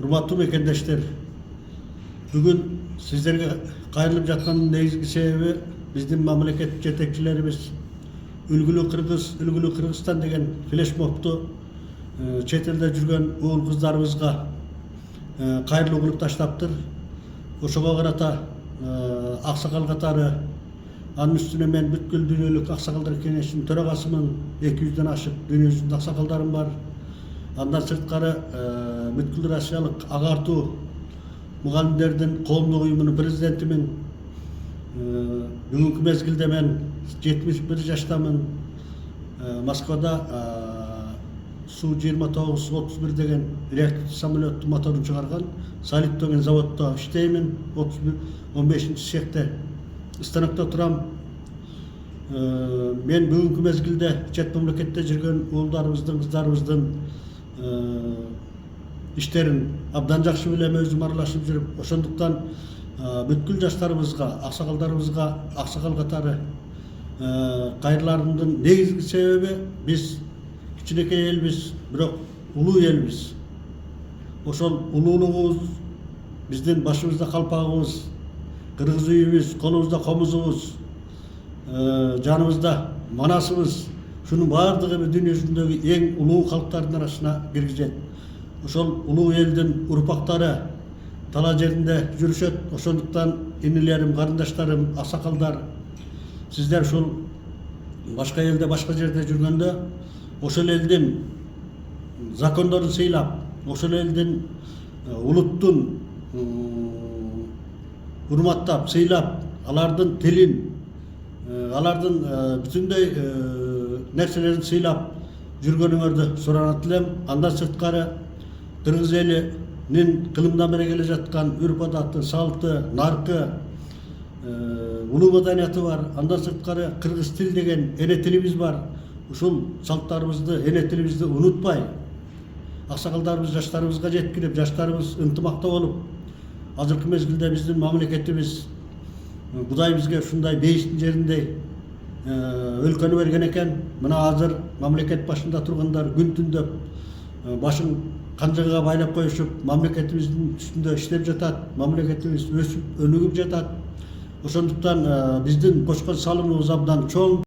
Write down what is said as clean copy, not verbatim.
Урматтуу мекендештер, бүгүн сиздерге кайрылып жаткандын негизги себеби биздин мамлекет жетекчилерибиз үлгүлүү Кыргызстан деген флешмобту чет элде жүргөн уул кыздарыбызга кайрылуу кылып таштаптыр. Ошого карата аксакал катары анын үстүнө мен бүткүл дүйнөлүк аксакалдар кеңешинин төрагасымын. 200дөн ашык дүйнө жүзүндө аксакалдарым бар. Андан сырткары бүткүл Россиялык агартуу мугалимдердин коомдук уюмунун президентимин. Бүгүнкү мезгилде мен 71 жаштамын. Москвада Су-29-31 деген реактивдүү самолеттун моторун чыгарган Солид деген заводдо иштеймин. 15 цехте станокто турам. Мен бүгүнкү мезгилде чет мамлекетте жүргөн уулдарыбыздын, кыздарыбыздын иштерин абдан жакшы билем, өзүм аралашып жүрүп, ошондуктан бүткүл жаштарыбызга, аксакалдарыбызга, аксакал катары кайрыларымдын негизги себеби биз кичинекей элбиз, бирок улуу элбиз. Ошол улуулугубуз биздин башыбызда калпагыбыз, кыргыз үйүбүз, колубузда комузубуз, жаныбызда манасыбыз, шунун баардыгы дүйнө жүзүндөгү эң улуу калктардын арасына киргизет. Ошол улуу элдин урпактары талаа жеринде жүрүшөт. Ошондуктан инилерим, карындаштарым, аксакалдар, сиздер ушул башка элде, башка жерде жүргөндө ошол элдин закондорун сыйлап, ошол элдин улуттун урматтап, сыйлап, алардын тилин, алардын бүтүндөй нерселерин сыйлап жүргөнүңөрдү суранат элем. Андан сырткары кыргыз элинин кылымдан бери келе жаткан үрп адаты, салты, наркы, улуу маданияты бар. Андан сырткары кыргыз тил деген эне тилибиз бар. Ушул салттарыбызды, эне тилибизди унутпай, аксакалдарыбыз жаштарыбызга жеткирип, жаштарыбыз ынтымакта болуп, азыркы мезгилде биздин мамлекетибиз Кудай бизге ушундай бейиштин жериндей өлкөнү берген экен. Мына азыр мамлекет башында тургандар күн түндөп башын канжыга байлап коюшуп, мамлекетибиздин үстүндө иштеп жатат, мамлекетибиз өсүп, өнүгүп жатат. Ошондуктан биздин кошкон салымыбыз абдан чоң.